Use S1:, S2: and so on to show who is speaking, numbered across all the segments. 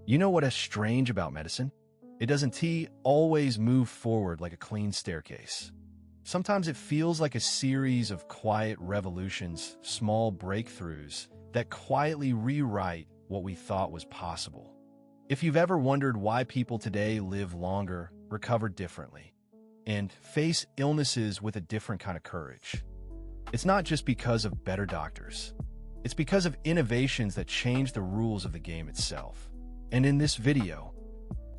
S1: You know what is strange about medicine? It doesn't always move forward like a clean staircase. Sometimes it feels like a series of quiet revolutions, small breakthroughs that quietly rewrite what we thought was possible. If you've ever wondered why people today live longer, recover differently, and face illnesses with a different kind of courage, it's not just because of better doctors. It's because of innovations that change the rules of the game itself. And in this video,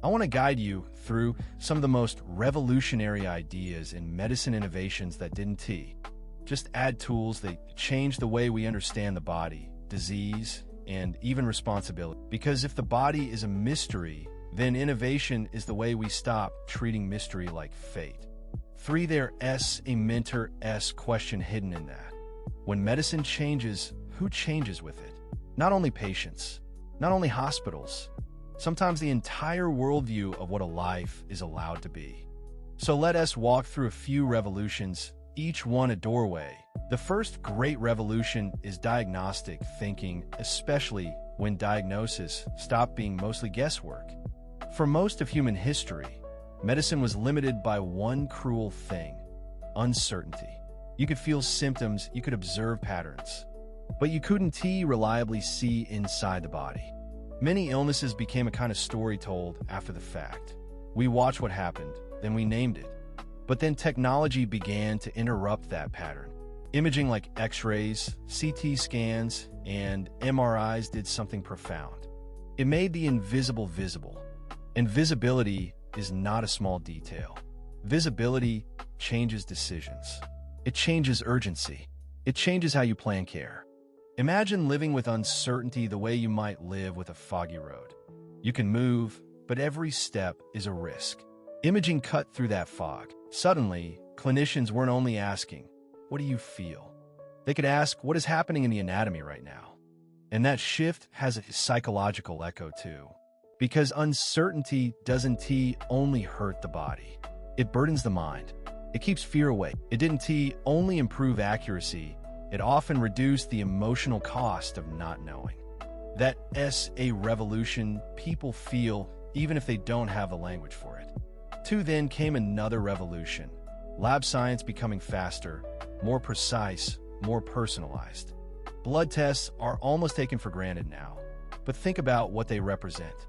S1: I want to guide you through some of the most revolutionary ideas in medicine innovations that didn't just add tools that change the way we understand the body, disease, and even responsibility. Because if the body is a mystery, then innovation is the way we stop treating mystery like fate. 3. There's a mentor question hidden in that. When medicine changes, who changes with it? Not only patients, not only hospitals, sometimes the entire worldview of what a life is allowed to be. So let us walk through a few revolutions, each one a doorway. The first great revolution is diagnostic thinking, especially when diagnosis stopped being mostly guesswork. For most of human history, medicine was limited by one cruel thing: uncertainty. You could feel symptoms, you could observe patterns, but you couldn't reliably see inside the body. Many illnesses became a kind of story told after the fact. We watched what happened, then we named it. But then technology began to interrupt that pattern. Imaging like X-rays, CT scans, and MRIs did something profound. It made the invisible visible. And visibility is not a small detail. Visibility changes decisions. It changes urgency. It changes how you plan care. Imagine living with uncertainty the way you might live with a foggy road. You can move, but every step is a risk. Imaging cut through that fog. Suddenly, clinicians weren't only asking, "What do you feel?" They could ask, "What is happening in the anatomy right now?" And that shift has a psychological echo too. Because uncertainty doesn't only hurt the body. It burdens the mind. It keeps fear away. It didn't only improve accuracy. It often reduced the emotional cost of not knowing. That's a revolution people feel even if they don't have the language for it. 2. Then came another revolution. Lab science becoming faster, more precise, more personalized. Blood tests are almost taken for granted now, but think about what they represent.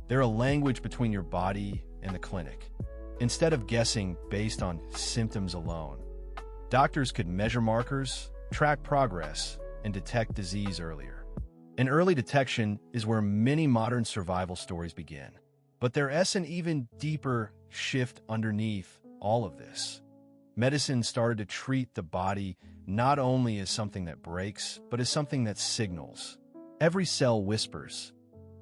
S1: They're a language between your body and the clinic. Instead of guessing based on symptoms alone, doctors could measure markers, track progress, and detect disease earlier. And early detection is where many modern survival stories begin. But there's an even deeper shift underneath all of this. Medicine started to treat the body not only as something that breaks, but as something that signals. Every cell whispers,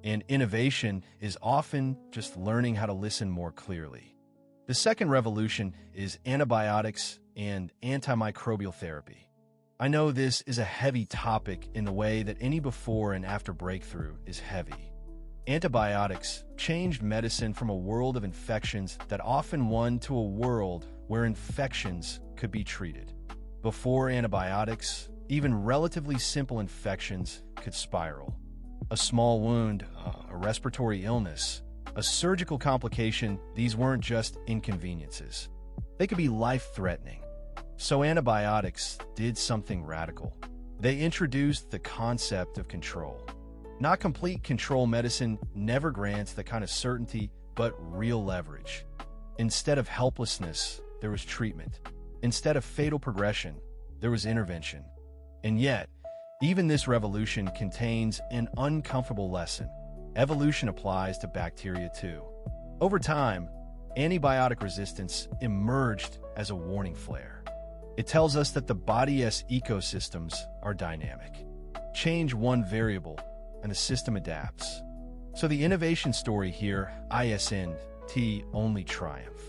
S1: and innovation is often just learning how to listen more clearly. The second revolution is antibiotics and antimicrobial therapy. I know this is a heavy topic in the way that any before and after breakthrough is heavy. Antibiotics changed medicine from a world of infections that often won to a world where infections could be treated. Before antibiotics, even relatively simple infections could spiral. A small wound, a respiratory illness, a surgical complication, these weren't just inconveniences. They could be life-threatening. So antibiotics did something radical. They introduced the concept of control. Not complete control. Medicine never grants the kind of certainty, but real leverage. Instead of helplessness, there was treatment. Instead of fatal progression, there was intervention. And yet, even this revolution contains an uncomfortable lesson. Evolution applies to bacteria too. Over time, antibiotic resistance emerged as a warning flare. It tells us that the body's ecosystems are dynamic. Change one variable, and the system adapts. So the innovation story here, isn't only triumph.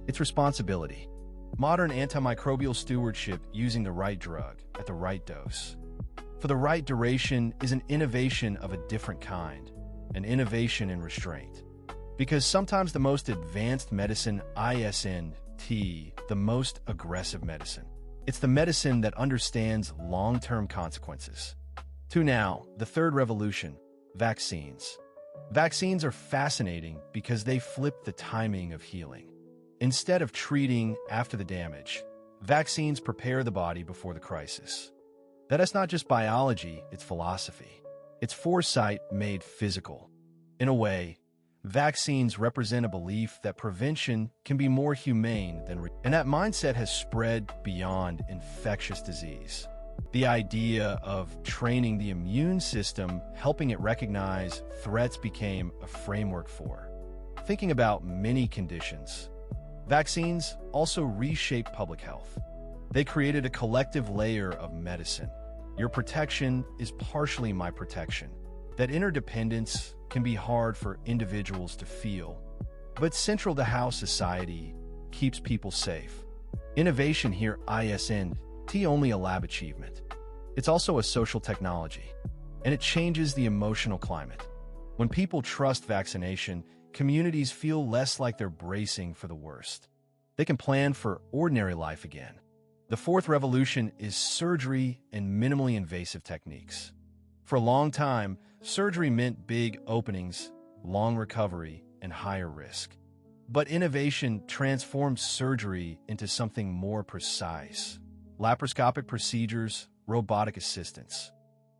S1: It's responsibility. Modern antimicrobial stewardship using the right drug at the right dose for the right duration is an innovation of a different kind, an innovation in restraint. Because sometimes the most advanced medicine isn't the most aggressive medicine. It's the medicine that understands long-term consequences. To now, the third revolution, vaccines. Vaccines are fascinating because they flip the timing of healing. Instead of treating after the damage, vaccines prepare the body before the crisis. That is not just biology, it's philosophy. It's foresight made physical. In a way, vaccines represent a belief that prevention can be more humane and that mindset has spread beyond infectious disease. The idea of training the immune system, helping it recognize threats, became a framework for thinking about many conditions. Vaccines also reshaped public health. They created a collective layer of medicine. Your protection is partially my protection. That interdependence can be hard for individuals to feel, but central to how society keeps people safe. Innovation here isn't only a lab achievement. It's also a social technology, and it changes the emotional climate. When people trust vaccination, communities feel less like they're bracing for the worst. They can plan for ordinary life again. The fourth revolution is surgery and minimally invasive techniques. For a long time, surgery meant big openings, long recovery, and higher risk. But innovation transformed surgery into something more precise. Laparoscopic procedures, robotic assistance,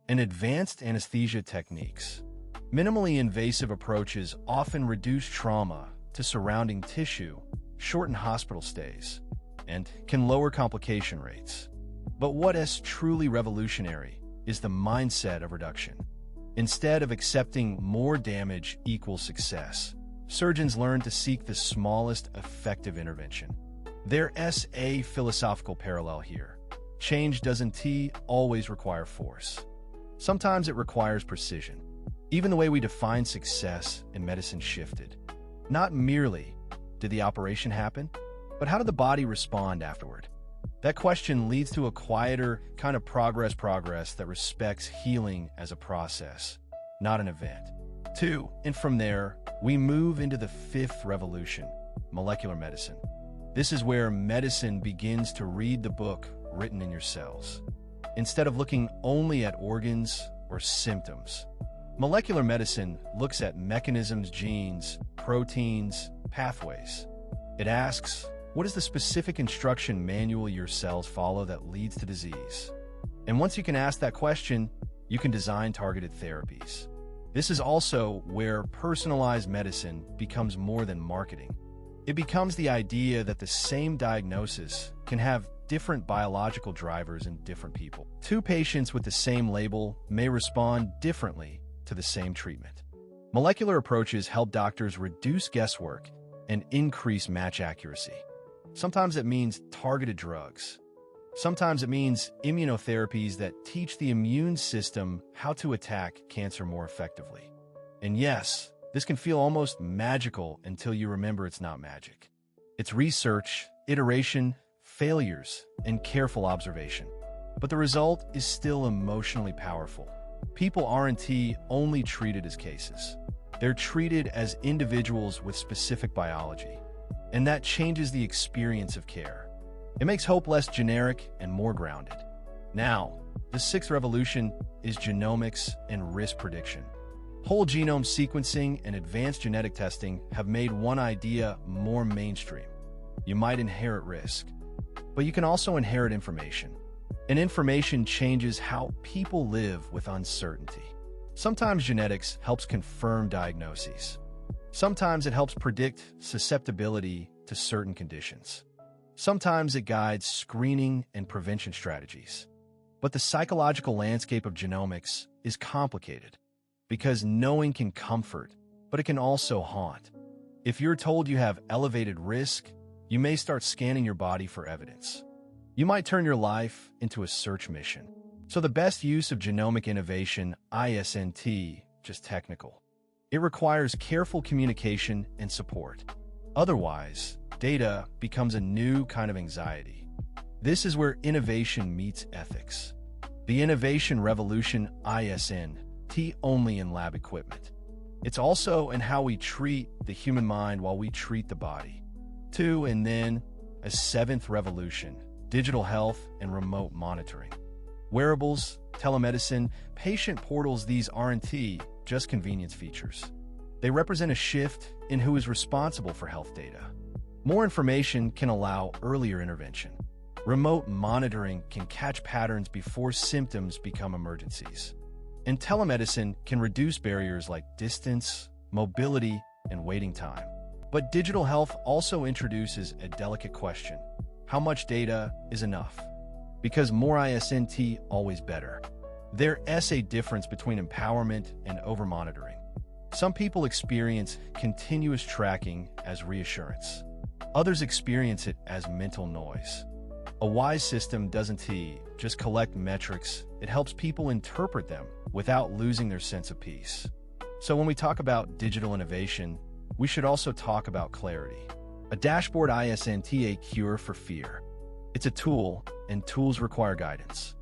S1: and advanced anesthesia techniques. Minimally invasive approaches often reduce trauma to surrounding tissue, shorten hospital stays, and can lower complication rates. But what is truly revolutionary is the mindset of reduction. Instead of accepting more damage equals success, surgeons learn to seek the smallest effective intervention. There's a philosophical parallel here. Change doesn't always require force. Sometimes it requires precision. Even the way we define success in medicine shifted. Not merely did the operation happen, but how did the body respond afterward? That question leads to a quieter kind of progress that respects healing as a process, not an event. 2. And from there, we move into the fifth revolution, molecular medicine. This is where medicine begins to read the book written in your cells. Instead of looking only at organs or symptoms, molecular medicine looks at mechanisms, genes, proteins, pathways. It asks, what is the specific instruction manual your cells follow that leads to disease? And once you can ask that question, you can design targeted therapies. This is also where personalized medicine becomes more than marketing. It becomes the idea that the same diagnosis can have different biological drivers in different people. Two patients with the same label may respond differently to the same treatment. Molecular approaches help doctors reduce guesswork and increase match accuracy. Sometimes it means targeted drugs. Sometimes it means immunotherapies that teach the immune system how to attack cancer more effectively. And yes, this can feel almost magical until you remember it's not magic. It's research, iteration, failures, and careful observation. But the result is still emotionally powerful. People aren't only treated as cases. They're treated as individuals with specific biology. And that changes the experience of care. It makes hope less generic and more grounded. Now, the sixth revolution is genomics and risk prediction. Whole genome sequencing and advanced genetic testing have made one idea more mainstream. You might inherit risk, but you can also inherit information. And information changes how people live with uncertainty. Sometimes genetics helps confirm diagnoses. Sometimes it helps predict susceptibility to certain conditions. Sometimes it guides screening and prevention strategies. But the psychological landscape of genomics is complicated because knowing can comfort, but it can also haunt. If you're told you have elevated risk, you may start scanning your body for evidence. You might turn your life into a search mission. So the best use of genomic innovation isn't just technical. It requires careful communication and support. Otherwise, data becomes a new kind of anxiety. This is where innovation meets ethics. The innovation revolution isn't only in lab equipment. It's also in how we treat the human mind while we treat the body. 2, and then a seventh revolution, digital health and remote monitoring. Wearables, telemedicine, patient portals, these aren't just convenience features. They represent a shift in who is responsible for health data. More information can allow earlier intervention. Remote monitoring can catch patterns before symptoms become emergencies. And telemedicine can reduce barriers like distance, mobility, and waiting time. But digital health also introduces a delicate question. How much data is enough? Because more isn't always better. There is a difference between empowerment and over-monitoring. Some people experience continuous tracking as reassurance. Others experience it as mental noise. A wise system doesn't just collect metrics, it helps people interpret them without losing their sense of peace. So when we talk about digital innovation, we should also talk about clarity. A dashboard isn't a cure for fear. It's a tool, and tools require guidance.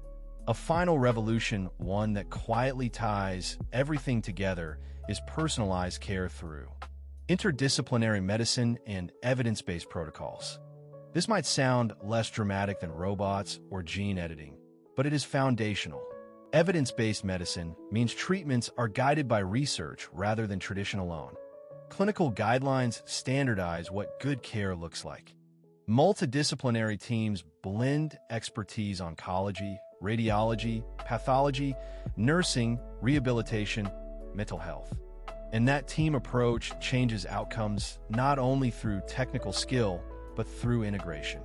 S1: A final revolution, one that quietly ties everything together, is personalized care through interdisciplinary medicine and evidence-based protocols. This might sound less dramatic than robots or gene editing, but it is foundational. Evidence-based medicine means treatments are guided by research rather than tradition alone. Clinical guidelines standardize what good care looks like. Multidisciplinary teams blend expertise in oncology, radiology, pathology, nursing, rehabilitation, mental health. And that team approach changes outcomes not only through technical skill, but through integration.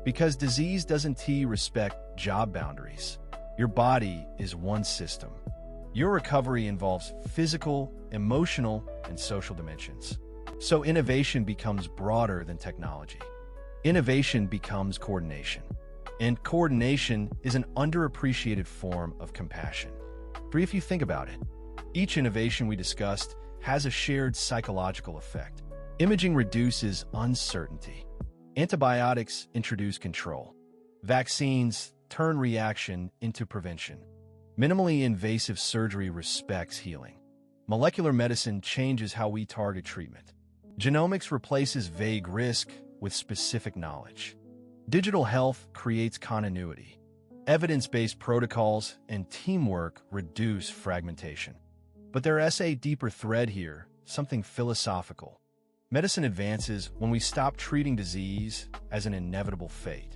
S1: Because disease doesn't respect job boundaries. Your body is one system. Your recovery involves physical, emotional, and social dimensions. So innovation becomes broader than technology. Innovation becomes coordination. And coordination is an underappreciated form of compassion. For if you think about it, each innovation we discussed has a shared psychological effect. Imaging reduces uncertainty. Antibiotics introduce control. Vaccines turn reaction into prevention. Minimally invasive surgery respects healing. Molecular medicine changes how we target treatment. Genomics replaces vague risk with specific knowledge. Digital health creates continuity. Evidence-based protocols and teamwork reduce fragmentation. But there is a deeper thread here, something philosophical. Medicine advances when we stop treating disease as an inevitable fate.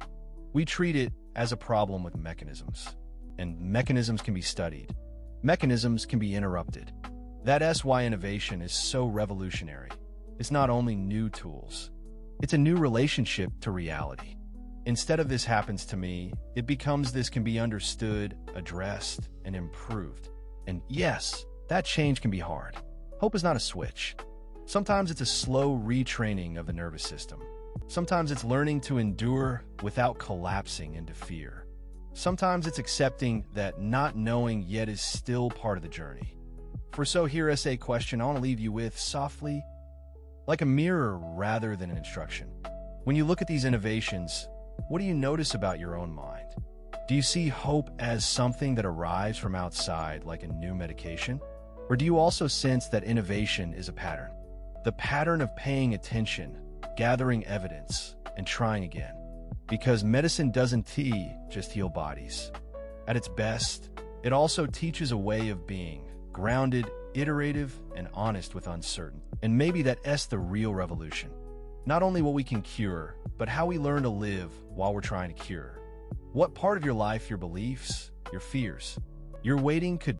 S1: We treat it as a problem with mechanisms. And mechanisms can be studied. Mechanisms can be interrupted. That's why innovation is so revolutionary. It's not only new tools. It's a new relationship to reality. Instead of this happens to me, it becomes this can be understood, addressed, and improved. And yes, that change can be hard. Hope is not a switch. Sometimes it's a slow retraining of the nervous system. Sometimes it's learning to endure without collapsing into fear. Sometimes it's accepting that not knowing yet is still part of the journey. For so here is a question I want to leave you with softly, like a mirror rather than an instruction. When you look at these innovations, what do you notice about your own mind? Do you see hope as something that arrives from outside, like a new medication? Or do you also sense that innovation is a pattern? The pattern of paying attention, gathering evidence, and trying again. Because medicine doesn't just heal bodies. At its best, it also teaches a way of being, grounded, iterative, and honest with uncertainty. And maybe that's the real revolution. Not only what we can cure, but how we learn to live while we're trying to cure. What part of your life, your beliefs, your fears, your waiting could